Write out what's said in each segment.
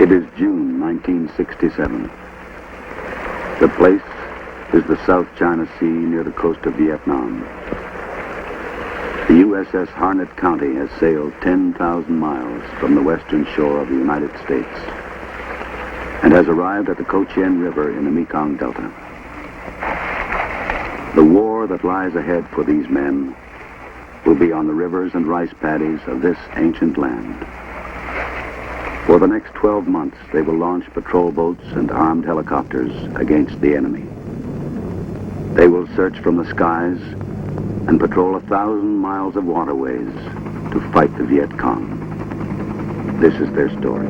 It is June 1967. The place is the South China Sea near the coast of Vietnam. The USS Harnett County has sailed 10,000 miles from the western shore of the United States and has arrived at the Cochin River in the Mekong Delta. The war that lies ahead for these men will be on the rivers and rice paddies of this ancient land. For the next 12 months, they will launch patrol boats and armed helicopters against the enemy. They will search from the skies and patrol 1,000 miles of waterways to fight the Viet Cong. This is their story.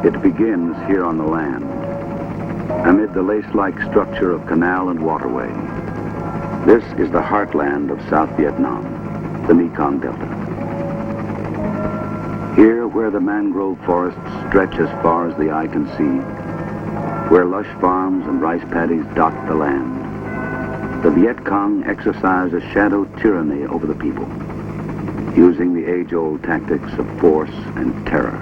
It begins here on the land, amid the lace-like structure of canal and waterway. This is the heartland of South Vietnam, the Mekong Delta. Here, where the mangrove forests stretch as far as the eye can see, where lush farms and rice paddies dot the land, the Viet Cong exercise a shadow tyranny over the people, using the age-old tactics of force and terror.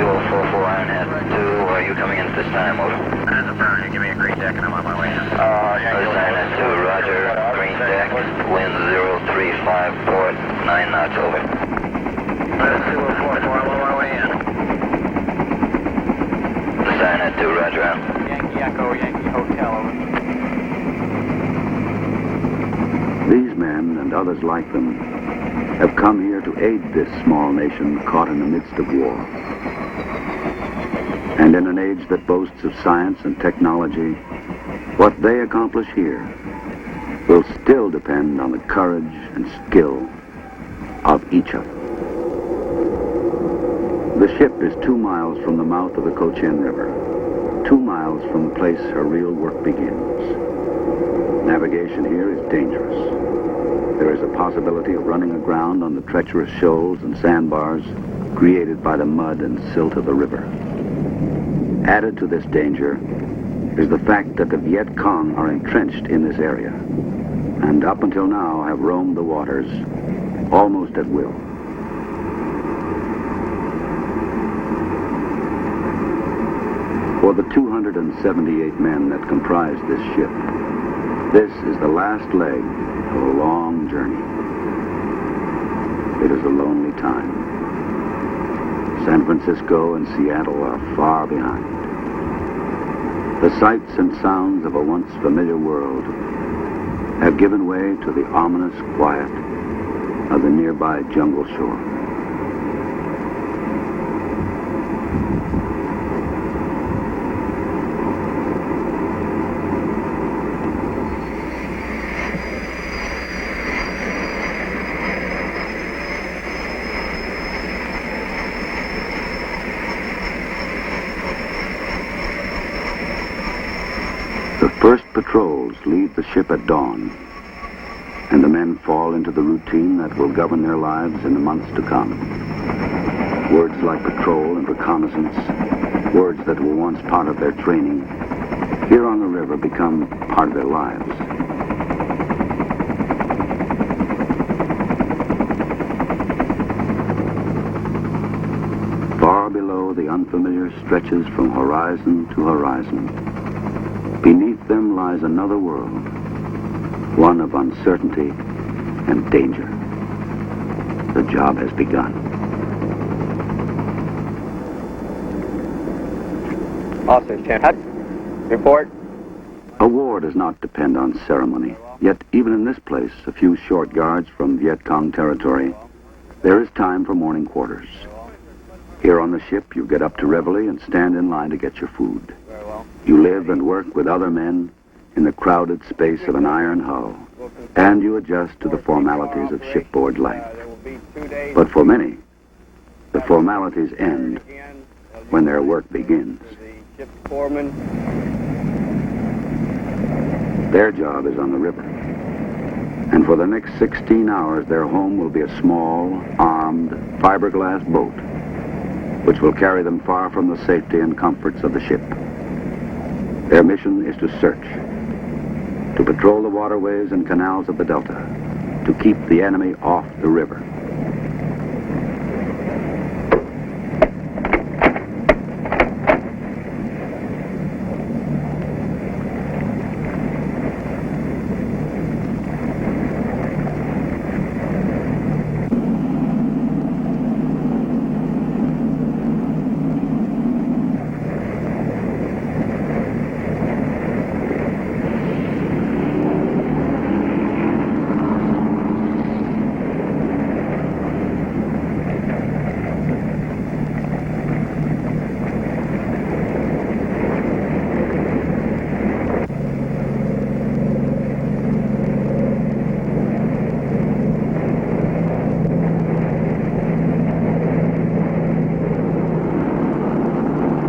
044 Ironhead 2, are you coming in at this time, over? That's affirmative. Give me a green deck and I'm on my way in. Ironhead 2, roger. Green deck, wind 035, port 9 knots, over. That's 044, I'm on my way in. Ironhead 2, roger, out. Yankee Echo, Yankee Hotel, over. These men and others like them have come here to aid this small nation caught in the midst of war. And in an age that boasts of science and technology, what they accomplish here will still depend on the courage and skill of each of them. The ship is 2 miles from the mouth of the Cochin River, 2 miles from the place her real work begins. Navigation here is dangerous. There is a possibility of running aground on the treacherous shoals and sandbars created by the mud and silt of the river. Added to this danger is the fact that the Viet Cong are entrenched in this area, and up until now have roamed the waters almost at will. For the 278 men that comprise this ship, this is the last leg of a long journey. It is a lonely time. San Francisco and Seattle are far behind. The sights and sounds of a once familiar world have given way to the ominous quiet of the nearby jungle shore. First patrols leave the ship at dawn, and the men fall into the routine that will govern their lives in the months to come. Words like patrol and reconnaissance, words that were once part of their training, here on the river become part of their lives. Far below, the unfamiliar stretches from horizon to horizon. Beneath them lies another world, one of uncertainty and danger. The job has begun. Officer Chan, report. A war does not depend on ceremony, yet even in this place, a few short yards from Viet Cong territory, there is time for morning quarters. Here on the ship, you get up to reveille and stand in line to get your food. You live and work with other men in the crowded space of an iron hull, and you adjust to the formalities of shipboard life. But for many, the formalities end when their work begins. Their job is on the river, and for the next 16 hours, their home will be a small, armed, fiberglass boat which will carry them far from the safety and comforts of the ship. Their mission is to search, to patrol the waterways and canals of the Delta, to keep the enemy off the river.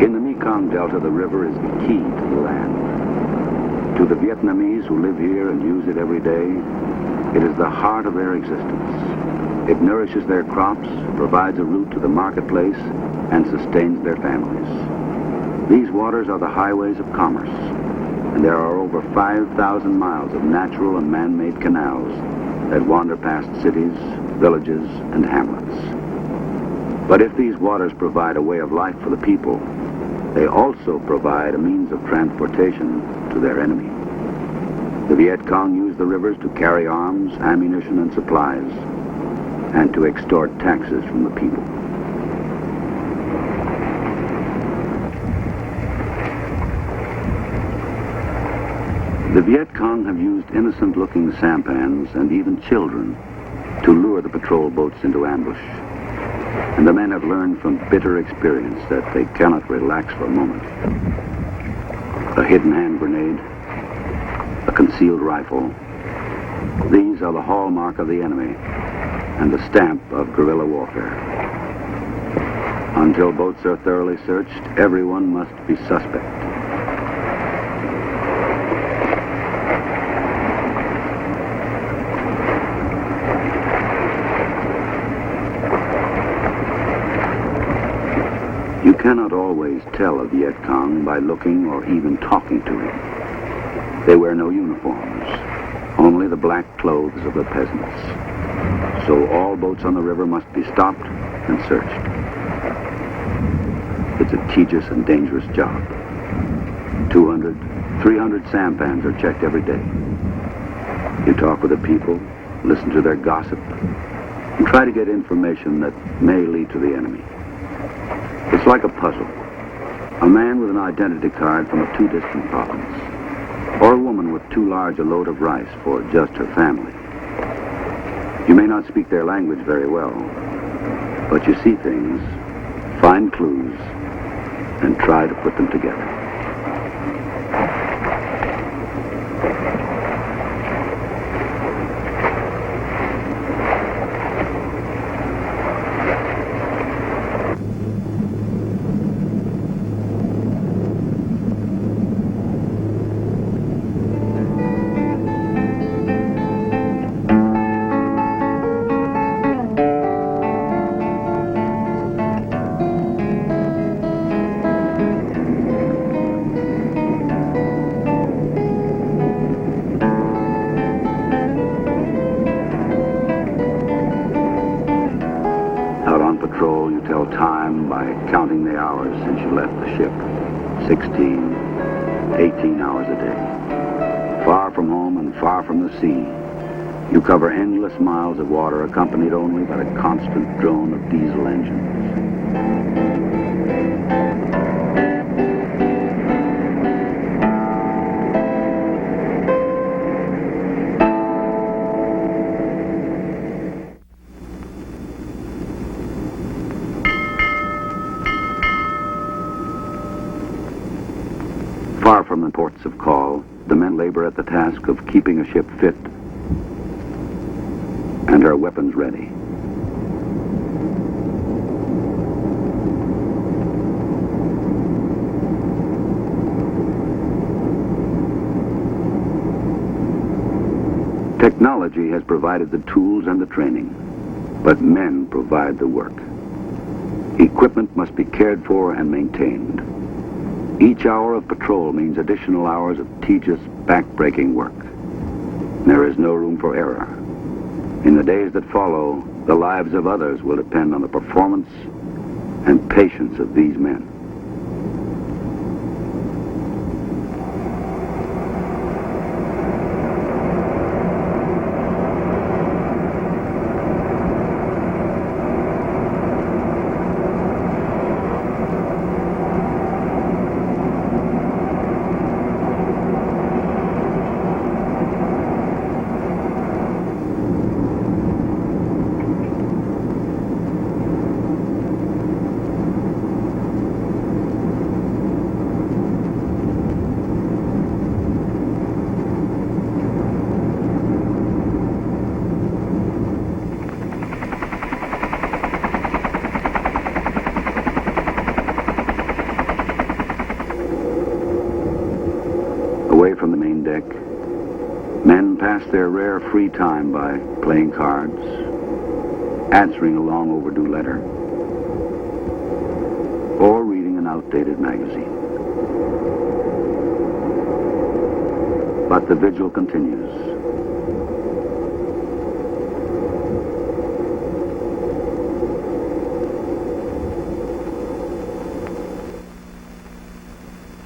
In the Mekong Delta, the river is the key to the land. To the Vietnamese who live here and use it every day, it is the heart of their existence. It nourishes their crops, provides a route to the marketplace, and sustains their families. These waters are the highways of commerce, and there are over 5,000 miles of natural and man-made canals that wander past cities, villages, and hamlets. But if these waters provide a way of life for the people, they also provide a means of transportation to their enemy. The Viet Cong use the rivers to carry arms, ammunition, and supplies, and to extort taxes from the people. The Viet Cong have used innocent-looking sampans and even children to lure the patrol boats into ambush. And the men have learned from bitter experience that they cannot relax for a moment. A hidden hand grenade, a concealed rifle, these are the hallmark of the enemy and the stamp of guerrilla warfare. Until boats are thoroughly searched, everyone must be suspect. You cannot always tell a Viet Cong by looking or even talking to him. They wear no uniforms, only the black clothes of the peasants. So all boats on the river must be stopped and searched. It's a tedious and dangerous job. 200, 300 sampans are checked every day. You talk with the people, listen to their gossip, and try to get information that may lead to the enemy. It's like a puzzle. A man with an identity card from a too distant province, or a woman with too large a load of rice for just her family. You may not speak their language very well, but you see things, find clues, and try to put them together. Time by counting the hours since you left the ship. 16, 18 hours a day. Far from home and far from the sea, you cover endless miles of water accompanied only by the constant drone of diesel engines. Far from the ports of call, the men labor at the task of keeping a ship fit and her weapons ready. Technology has provided the tools and the training, but men provide the work. Equipment must be cared for and maintained. Each hour of patrol means additional hours of tedious, back-breaking work. There is no room for error. In the days that follow, the lives of others will depend on the performance and patience of these men. Away from the main deck, men pass their rare free time by playing cards, answering a long overdue letter, or reading an outdated magazine. But the vigil continues.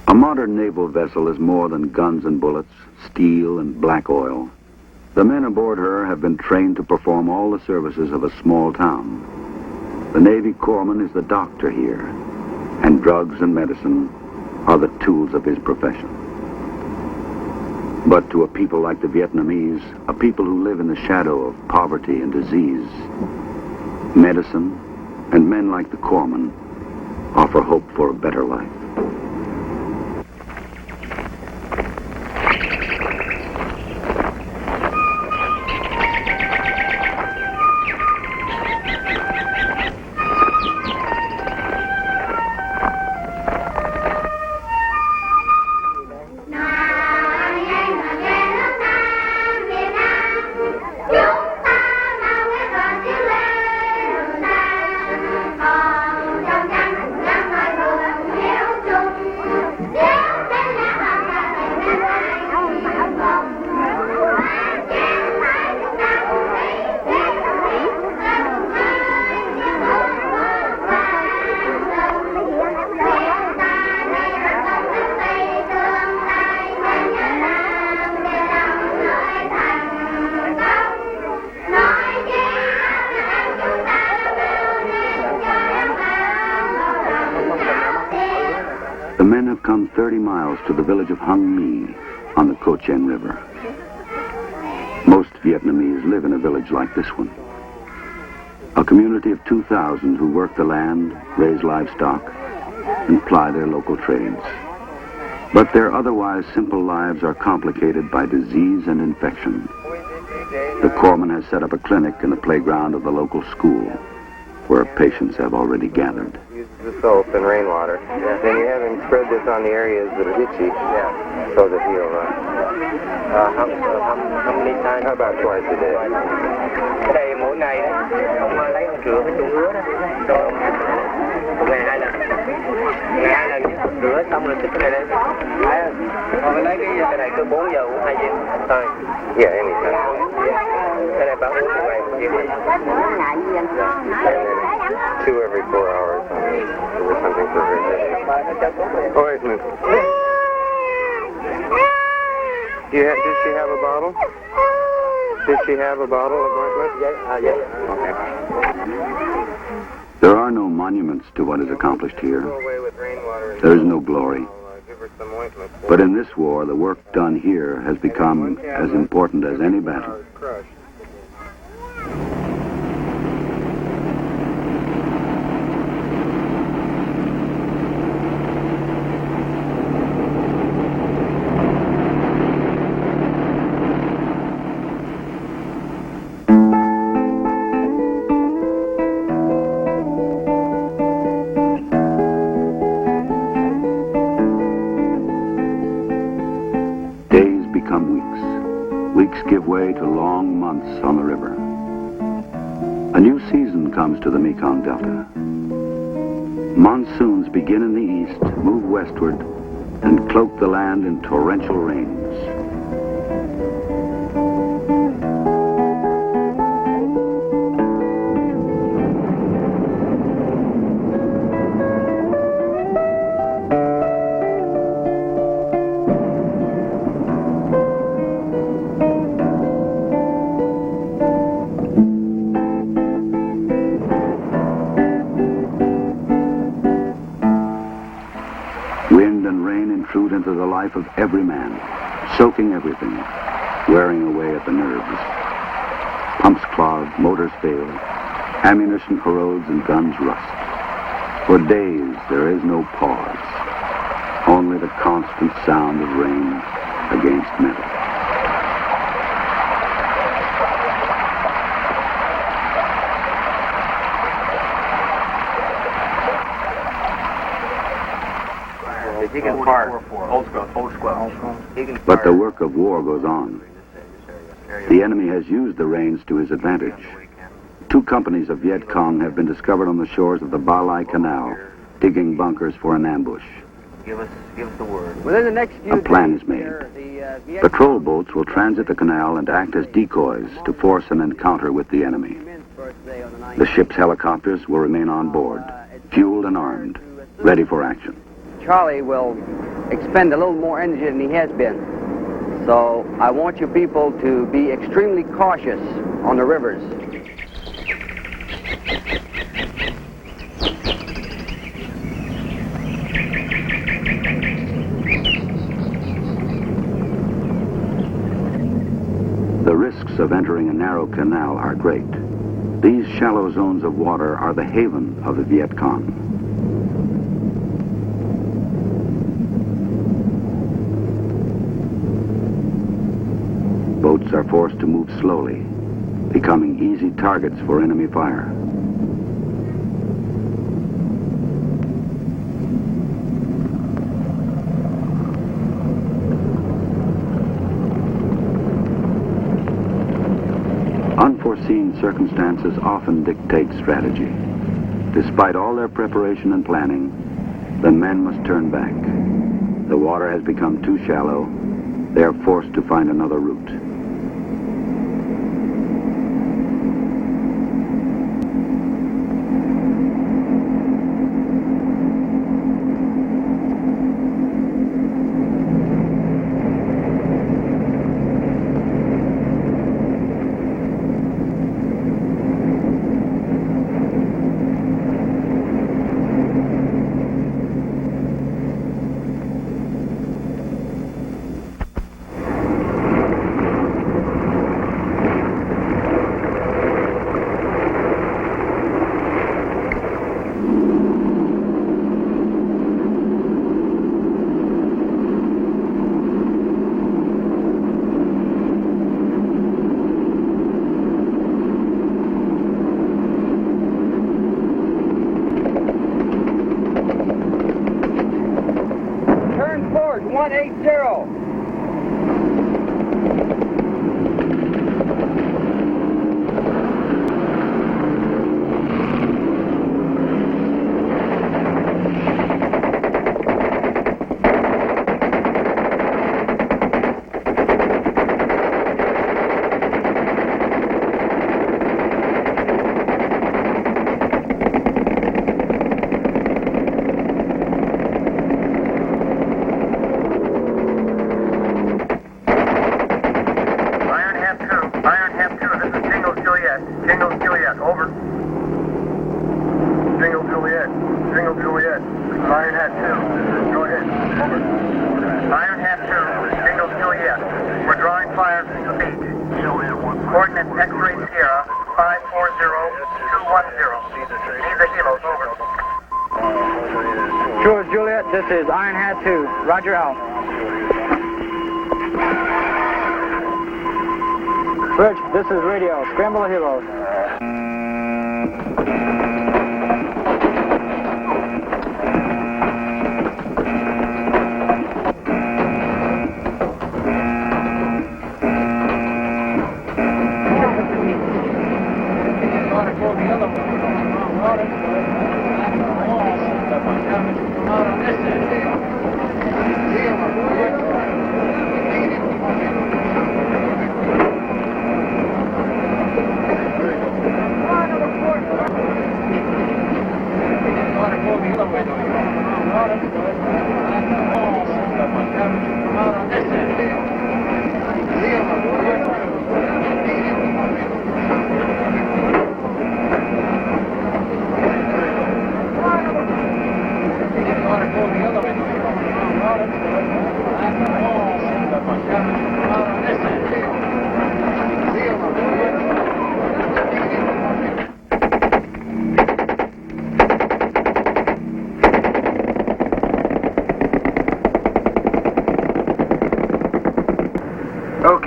A modern naval vessel is more than guns and bullets, steel and black oil. The men aboard her have been trained to perform all the services of a small town. The Navy corpsman is the doctor here, and drugs and medicine are the tools of his profession. But to a people like the Vietnamese, a people who live in the shadow of poverty and disease, medicine and men like the corpsman offer hope for a better life. The men have come 30 miles to the village of Hung Me on the Co Chen River. Most Vietnamese live in a village like this one. A community of 2,000 who work the land, raise livestock, and ply their local trades. But their otherwise simple lives are complicated by disease and infection. The corpsman has set up a clinic in the playground of the local school, where patients have already gathered. Use the soap and rainwater. Yeah. Then you have him spread this on the areas that are itchy, so that he'll how many times? How about twice a day? Cái đây mỗi ngày đấy, ông lấy một rửa cái chung rửa đó, rồi ngày 2 lần, ngày 2 lần nhé, rửa xong rồi xích cái này lên, còn lấy cái này cứ 4 giờ uống 2 viên thôi. Yeah, anytime. Cái này bảo uống một ngày 1 viên. And then 2 every 4 hours or something for her. Oh, wait a minute. Did she have a bottle? Did she have a bottle of ointment? Yes. Okay. There are no monuments to what is accomplished here. Go away with rainwater. There is no glory. I'll give her some ointment. But in this war, the work done here has become as important as any battle. Crushed. Days become weeks. Weeks give way to long months on the river. A new season comes to the Mekong Delta. Monsoons begin in the east, move westward, and cloak the land in torrential rains. Wind and rain intrude into the life of every man, soaking everything, wearing away at the nerves. Pumps clog, motors fail, ammunition corrodes, and guns rust. For days there is no pause, only the constant sound of rain against metal. He can fire. Old school. But the work of war goes on. The enemy has used the rains to his advantage. 2 companies of Viet Cong have been discovered on the shores of the Ba Lai Canal, digging bunkers for an ambush. Give us the word. Within the next few A plan days, is made. the Patrol boats will transit the canal and act as decoys to force an encounter with the enemy. The ship's helicopters will remain on board, fueled and armed, ready for action. Charlie will expend a little more energy than he has been. So I want you people to be extremely cautious on the rivers. The risks of entering a narrow canal are great. These shallow zones of water are the haven of the Viet Cong. Boats are forced to move slowly, becoming easy targets for enemy fire. Unforeseen circumstances often dictate strategy. Despite all their preparation and planning, the men must turn back. The water has become too shallow. They are forced to find another route. Turn forward, 180. Juliet, this is Iron Hat 2. Roger out. Rich, this is radio. Scramble the helos.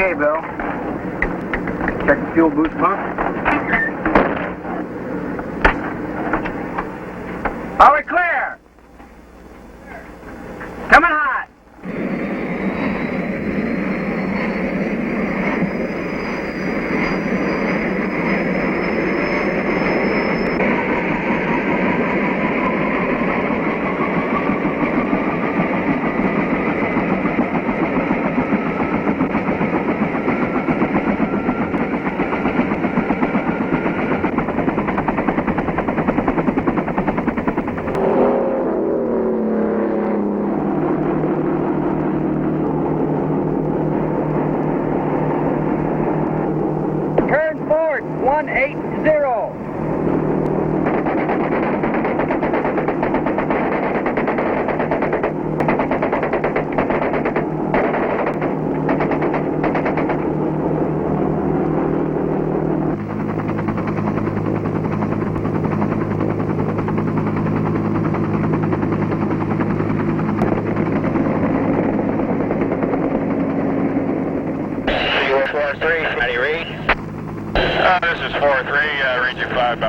Okay, Bill. Check the fuel boost pump. Are we clear? Coming hot. Turn forward, 180. This is 4-3, read you 5.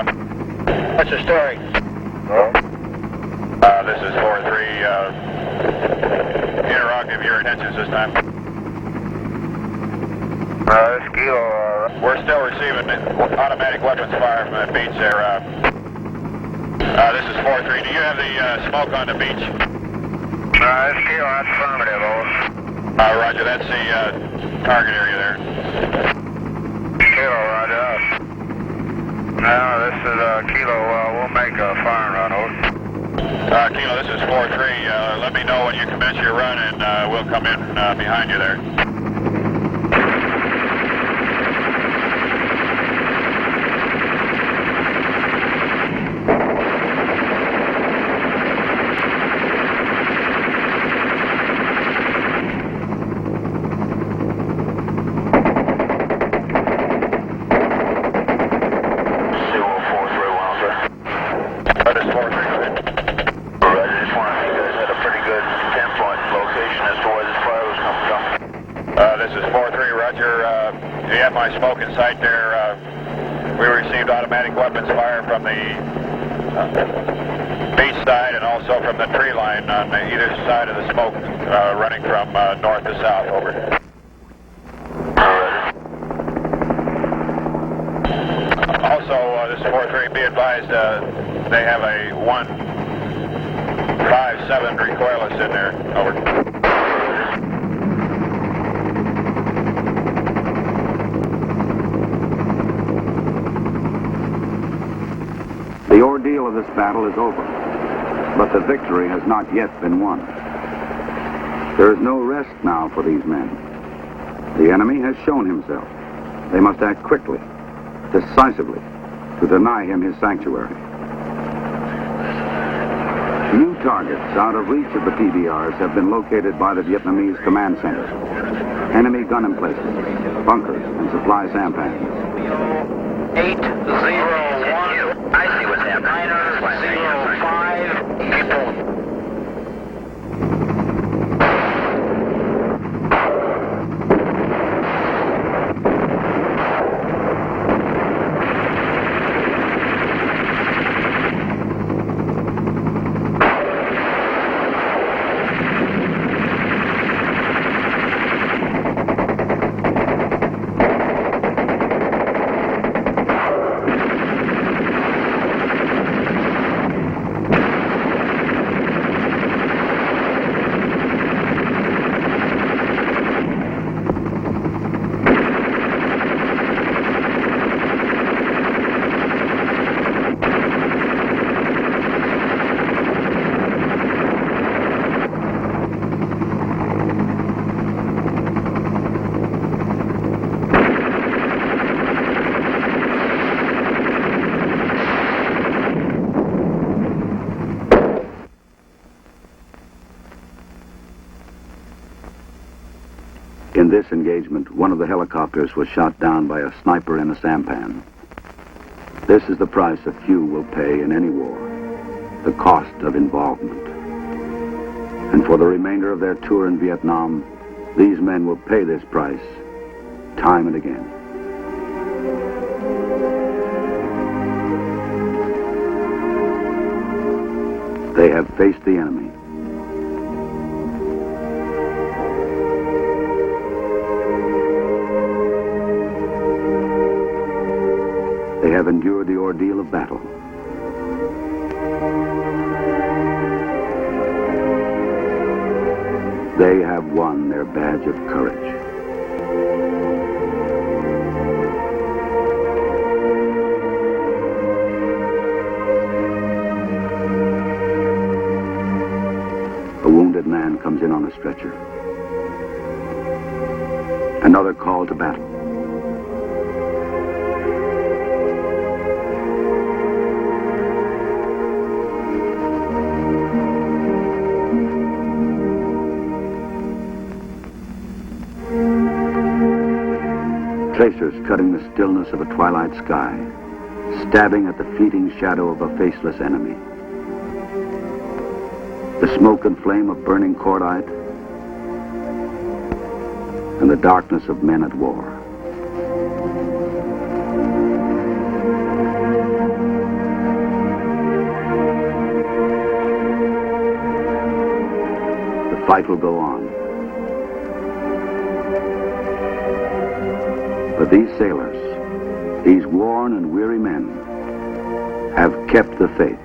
What's the story? This is 4-3, interrogative your intentions this time. This Kilo, We're still receiving automatic weapons fire from the beach there. This is 4-3, do you have the smoke on the beach? this Kilo, that's affirmative, over. Roger, that's the target area there. Kilo, roger. No, this is Kilo, we'll make a fire run, over. Kilo, this is 4-3, let me know when you commence your run and we'll come in behind you there. My smoke in sight there. We received automatic weapons fire from the beach side and also from the tree line on either side of the smoke running from north to south. Over. Also, this is 4-3, be advised they have a 157 recoilless in there. Over. The ordeal of this battle is over, but the victory has not yet been won. There is no rest now for these men. The enemy has shown himself. They must act quickly, decisively, to deny him his sanctuary. New targets out of reach of the PBRs have been located by the Vietnamese command center. Enemy gun emplacements, bunkers, and supply sampans. 801. I see what's happening. 905. In this engagement, one of the helicopters was shot down by a sniper in a sampan. This is the price a few will pay in any war, the cost of involvement. And for the remainder of their tour in Vietnam, these men will pay this price time and again. They have faced the enemy. They have endured the ordeal of battle. They have won their badge of courage. A wounded man comes in on a stretcher. Another call to battle. Tracers cutting the stillness of a twilight sky, stabbing at the fleeting shadow of a faceless enemy. The smoke and flame of burning cordite, and the darkness of men at war. The fight will go on. But these sailors, these worn and weary men, have kept the faith.